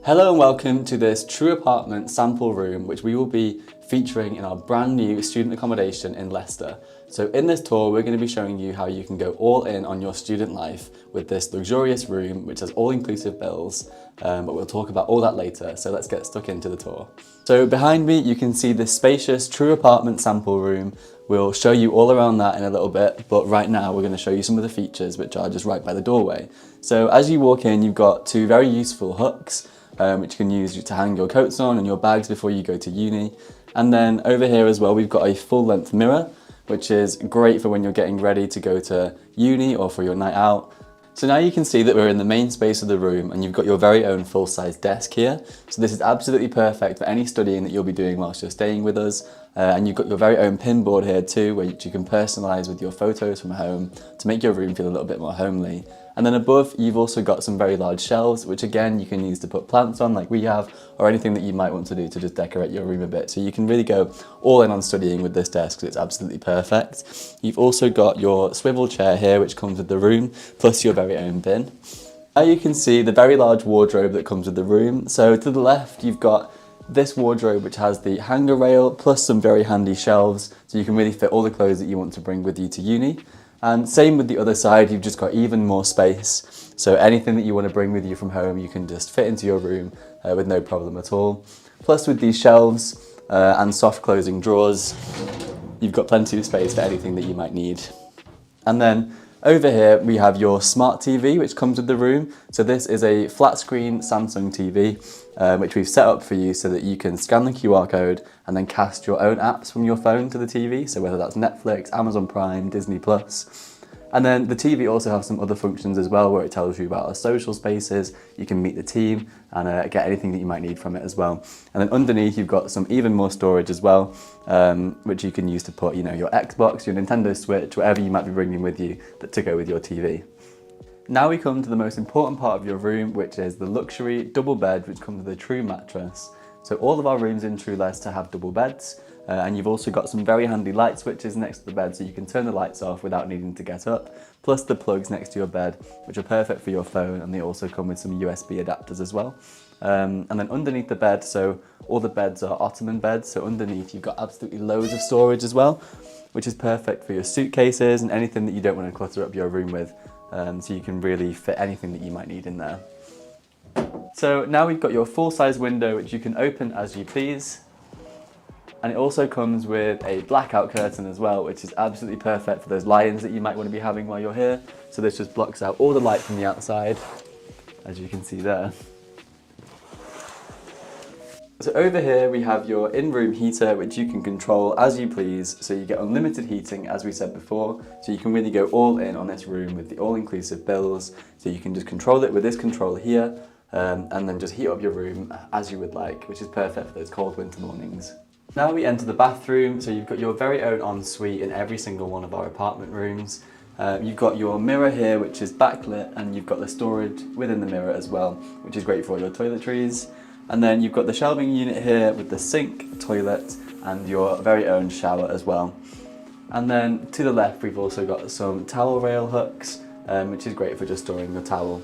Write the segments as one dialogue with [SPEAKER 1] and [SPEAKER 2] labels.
[SPEAKER 1] Hello and welcome to this True Apartment sample room, which we will be featuring in our brand new student accommodation in Leicester. So in this tour, we're going to be showing you how you can go all in on your student life with this luxurious room, which has all-inclusive bills, but we'll talk about all that later. So let's get stuck into the tour. So behind me, you can see this spacious True Apartment sample room. We'll show you all around that in a little bit, but right now we're going to show you some of the features which are just right by the doorway. So as you walk in, you've got two very useful hooks, which you can use to hang your coats on and your bags before you go to uni. And then over here as well, we've got a full-length mirror, which is great for when you're getting ready to go to uni or for your night out. So now you can see that we're in the main space of the room and you've got your very own full-size desk here. So this is absolutely perfect for any studying that you'll be doing whilst you're staying with us. And you've got your very own pin board here too, which you can personalise with your photos from home to make your room feel a little bit more homely. And then above, you've also got some very large shelves, which again, you can use to put plants on like we have, or anything that you might want to do to just decorate your room a bit. So you can really go all in on studying with this desk, because it's absolutely perfect. You've also got your swivel chair here, which comes with the room, plus your very own bin. Now you can see the very large wardrobe that comes with the room. So to the left, you've got this wardrobe, which has the hanger rail, plus some very handy shelves, so you can really fit all the clothes that you want to bring with you to uni. And same with the other side, you've just got even more space. So anything that you want to bring with you from home, you can just fit into your room with no problem at all. Plus with these shelves and soft closing drawers, you've got plenty of space for anything that you might need. And then over here, we have your smart TV, which comes with the room. So this is a flat screen Samsung TV, which we've set up for you so that you can scan the QR code and then cast your own apps from your phone to the TV. So whether that's Netflix, Amazon Prime, Disney Plus. And then the TV also has some other functions as well, where it tells you about our social spaces. You can meet the team and get anything that you might need from it as well. And then underneath, you've got some even more storage as well, which you can use to put, your Xbox, your Nintendo Switch, whatever you might be bringing with you to go with your TV. Now we come to the most important part of your room, which is the luxury double bed, which comes with a True mattress. So all of our rooms in True Leicester have double beds. And you've also got some very handy light switches next to the bed, so you can turn the lights off without needing to get up, plus the plugs next to your bed, which are perfect for your phone, and they also come with some USB adapters as well. And then underneath the bed, so all the beds are Ottoman beds, so underneath you've got absolutely loads of storage as well, which is perfect for your suitcases and anything that you don't want to clutter up your room with, so you can really fit anything that you might need in there. So now we've got your full-size window, which you can open as you please. And it also comes with a blackout curtain as well, which is absolutely perfect for those lie-ins that you might want to be having while you're here. So this just blocks out all the light from the outside, as you can see there. So over here we have your in-room heater, which you can control as you please. So you get unlimited heating, as we said before. So you can really go all in on this room with the all-inclusive bills. So you can just control it with this controller here, and then just heat up your room as you would like, which is perfect for those cold winter mornings. Now we enter the bathroom, so you've got your very own ensuite in every single one of our apartment rooms. You've got your mirror here, which is backlit, and you've got the storage within the mirror as well, which is great for all your toiletries. And then you've got the shelving unit here with the sink, toilet, and your very own shower as well. And then to the left, we've also got some towel rail hooks, which is great for just storing your towel.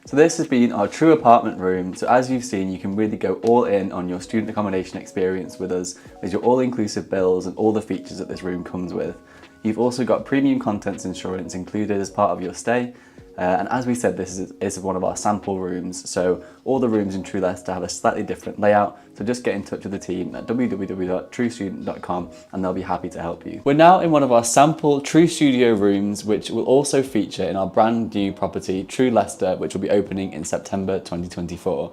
[SPEAKER 1] So this has been our True apartment room. So as you've seen, you can really go all in on your student accommodation experience with us, with your all-inclusive bills and all the features that this room comes with. You've also got premium contents insurance included as part of your stay. And as we said, this is one of our sample rooms. So all the rooms in True Leicester have a slightly different layout. So just get in touch with the team at www.truestudent.com and they'll be happy to help you. We're now in one of our sample True Studio rooms, which will also feature in our brand new property, True Leicester, which will be opening in September 2024.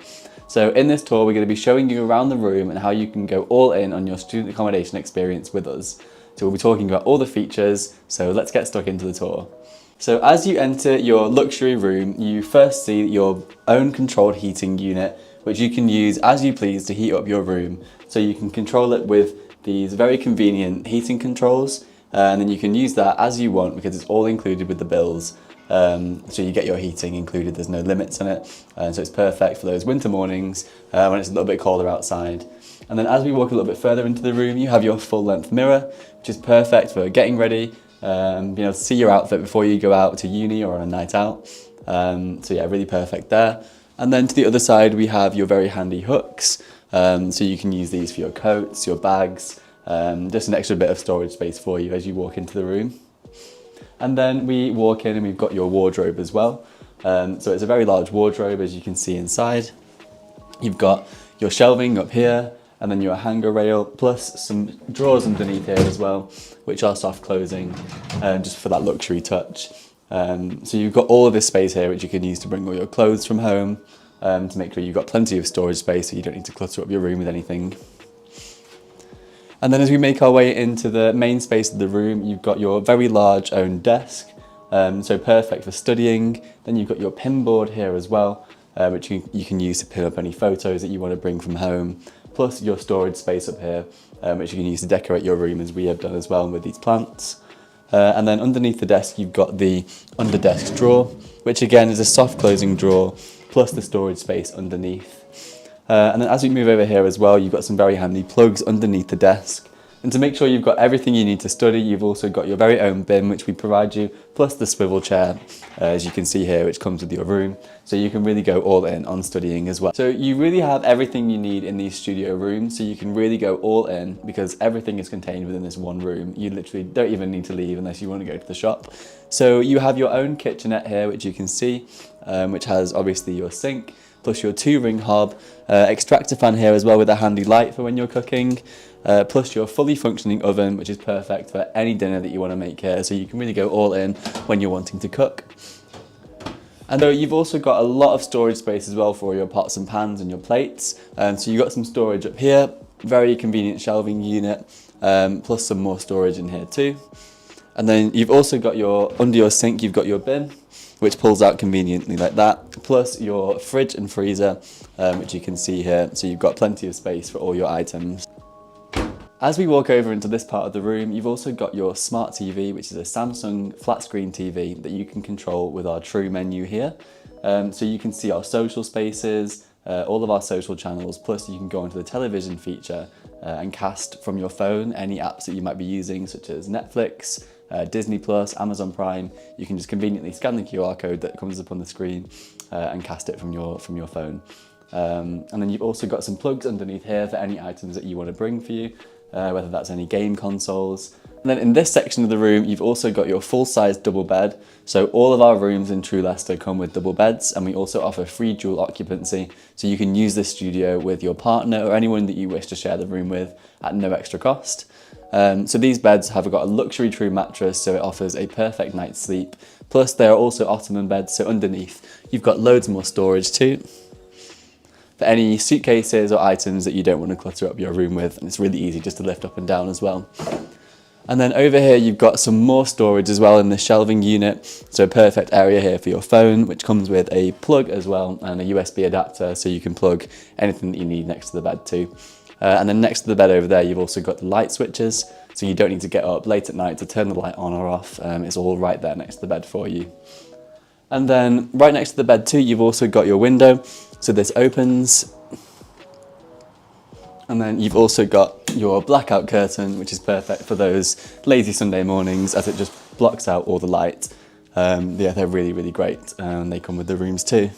[SPEAKER 1] So in this tour, we're going to be showing you around the room and how you can go all in on your student accommodation experience with us. So we'll be talking about all the features. So let's get stuck into the tour. So as you enter your luxury room, you first see your own controlled heating unit, which you can use as you please to heat up your room. So you can control it with these very convenient heating controls, and then you can use that as you want because it's all included with the bills. So you get your heating included, there's no limits on it. So it's perfect for those winter mornings when it's a little bit colder outside. And then as we walk a little bit further into the room, you have your full-length mirror, which is perfect for getting ready, being able to see your outfit before you go out to uni or on a night out. So yeah, really perfect there. And then to the other side, we have your very handy hooks. So you can use these for your coats, your bags, just an extra bit of storage space for you as you walk into the room. And then we walk in and we've got your wardrobe as well. So it's a very large wardrobe, as you can see inside. You've got your shelving up here, and then your hanger rail, plus some drawers underneath here as well, which are soft closing, just for that luxury touch. So you've got all of this space here, which you can use to bring all your clothes from home, to make sure you've got plenty of storage space so you don't need to clutter up your room with anything. And then as we make our way into the main space of the room, you've got your very large own desk, so perfect for studying. Then you've got your pin board here as well, which you can use to pin up any photos that you want to bring from home, plus your storage space up here, which you can use to decorate your room, as we have done as well with these plants. And then underneath the desk, you've got the under desk drawer, which again is a soft closing drawer, plus the storage space underneath. And then as we move over here as well, you've got some very handy plugs underneath the desk. And to make sure you've got everything you need to study, you've also got your very own bin, which we provide you, plus the swivel chair, as you can see here, which comes with your room. So you can really go all in on studying as well. So you really have everything you need in these studio rooms, so you can really go all in because everything is contained within this one room. You literally don't even need to leave unless you want to go to the shop. So you have your own kitchenette here, which you can see, which has obviously your sink, plus your 2-ring hob, extractor fan here as well with a handy light for when you're cooking, plus your fully functioning oven, which is perfect for any dinner that you want to make here, so you can really go all in when you're wanting to cook. And though you've also got a lot of storage space as well for your pots and pans and your plates, so you've got some storage up here, very convenient shelving unit, plus some more storage in here too. And then you've also got under your sink, you've got your bin, which pulls out conveniently like that, plus your fridge and freezer, which you can see here, so you've got plenty of space for all your items. As we walk over into this part of the room, you've also got your smart TV, which is a Samsung flat screen TV that you can control with our True menu here. So you can see our social spaces, all of our social channels, plus you can go onto the television feature and cast from your phone any apps that you might be using, such as Netflix, Disney Plus, Amazon Prime. You can just conveniently scan the QR code that comes up on the screen and cast it from your phone. And then you've also got some plugs underneath here for any items that you want to bring for you, whether that's any game consoles. And then in this section of the room, you've also got your full-size double bed. So all of our rooms in True Leicester come with double beds, and we also offer free dual occupancy. So you can use this studio with your partner or anyone that you wish to share the room with at no extra cost. So these beds have got a luxury True mattress, so it offers a perfect night's sleep. Plus there are also ottoman beds, so underneath you've got loads more storage too, for any suitcases or items that you don't want to clutter up your room with, and it's really easy just to lift up and down as well. And then over here you've got some more storage as well in the shelving unit, so a perfect area here for your phone, which comes with a plug as well and a USB adapter, so you can plug anything that you need next to the bed too. And then next to the bed over there, you've also got the light switches, so you don't need to get up late at night to turn the light on or off. It's all right there next to the bed for you. And then right next to the bed too, you've also got your window, so this opens. And then you've also got your blackout curtain, which is perfect for those lazy Sunday mornings, as it just blocks out all the light. Yeah, they're really, really great, and they come with the rooms too.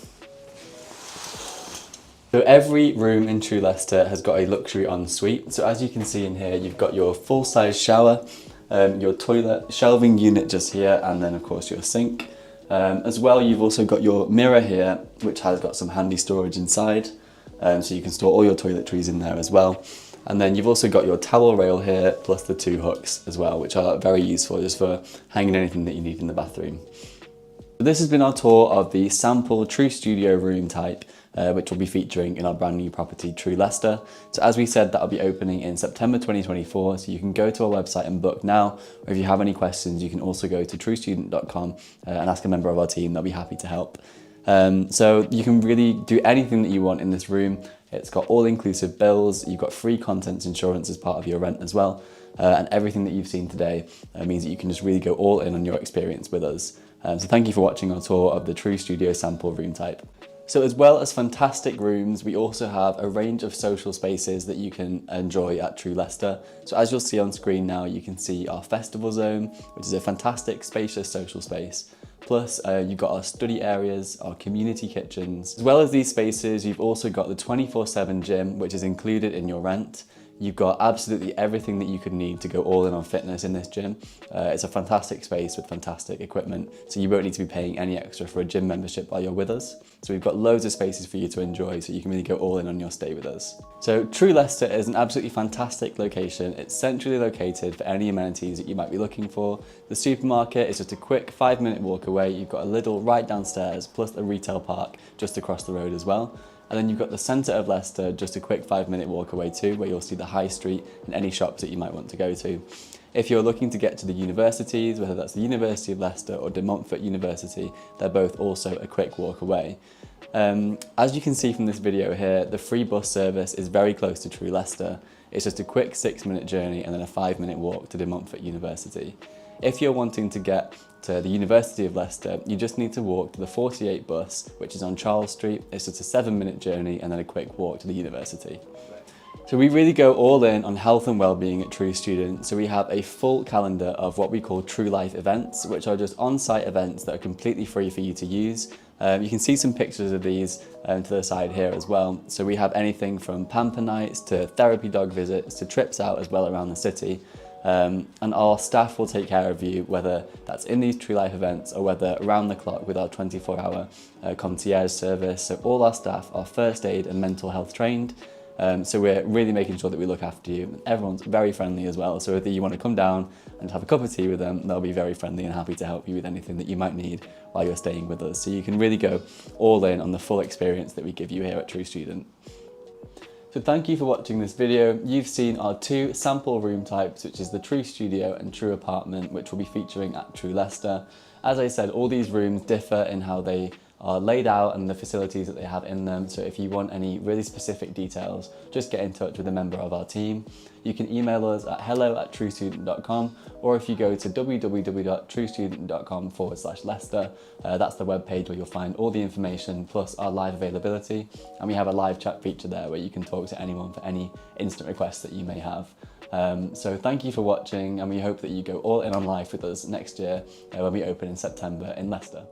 [SPEAKER 1] So every room in True Leicester has got a luxury ensuite. So as you can see in here, you've got your full-size shower, your toilet, shelving unit just here, and then of course your sink. As well, you've also got your mirror here, which has got some handy storage inside. So you can store all your toiletries in there as well. And then you've also got your towel rail here, plus the 2 hooks as well, which are very useful just for hanging anything that you need in the bathroom. So this has been our tour of the sample True Studio room type, which will be featuring in our brand new property, True Leicester. So as we said, that'll be opening in September 2024, so you can go to our website and book now, or if you have any questions, you can also go to truestudent.com and ask a member of our team. They'll be happy to help. So you can really do anything that you want in this room. It's got all-inclusive bills, you've got free contents insurance as part of your rent as well, and everything that you've seen today means that you can just really go all in on your experience with us. So thank you for watching our tour of the True Studio sample room type. So as well as fantastic rooms, we also have a range of social spaces that you can enjoy at True Leicester. So as you'll see on screen now, you can see our festival zone, which is a fantastic spacious social space. Plus, you've got our study areas, our community kitchens. As well as these spaces, you've also got the 24/7 gym, which is included in your rent. You've got absolutely everything that you could need to go all in on fitness in this gym. It's a fantastic space with fantastic equipment, so you won't need to be paying any extra for a gym membership while you're with us. So we've got loads of spaces for you to enjoy, so you can really go all in on your stay with us. So True Leicester is an absolutely fantastic location. It's centrally located for any amenities that you might be looking for. The supermarket is just a quick 5-minute walk away. You've got a Lidl right downstairs, plus a retail park just across the road as well. And then you've got the centre of Leicester, just a quick 5-minute walk away too, where you'll see the high street and any shops that you might want to go to. If you're looking to get to the universities, whether that's the University of Leicester or de Montfort University, they're both also a quick walk away. As you can see from this video here, the free bus service is very close to True Leicester. It's just a quick 6-minute journey and then a 5-minute walk to de Montfort University. If you're wanting to get to the University of Leicester, you just need to walk to the 48 bus, which is on Charles Street. It's just a 7-minute journey and then a quick walk to the university. So we really go all in on health and wellbeing at True Student. So we have a full calendar of what we call True Life events, which are just on-site events that are completely free for you to use. You can see some pictures of these to the side here as well. So we have anything from pamper nights to therapy dog visits to trips out as well around the city. And our staff will take care of you, whether that's in these True Life events or whether around the clock with our 24-hour concierge service. So all our staff are first aid and mental health trained. So we're really making sure that we look after you. Everyone's very friendly as well. So if you want to come down and have a cup of tea with them, they'll be very friendly and happy to help you with anything that you might need while you're staying with us. So you can really go all in on the full experience that we give you here at True Student. So thank you for watching this video. You've seen our 2 sample room types, which is the True Studio and True Apartment, which will be featuring at True Leicester. As I said, all these rooms differ in how they are laid out and the facilities that they have in them. So if you want any really specific details, just get in touch with a member of our team. You can email us at hello@truestudent.com, or if you go to www.truestudent.com/Leicester, that's the webpage where you'll find all the information plus our live availability. And we have a live chat feature there where you can talk to anyone for any instant requests that you may have. So thank you for watching, and we hope that you go all in on life with us next year when we open in September in Leicester.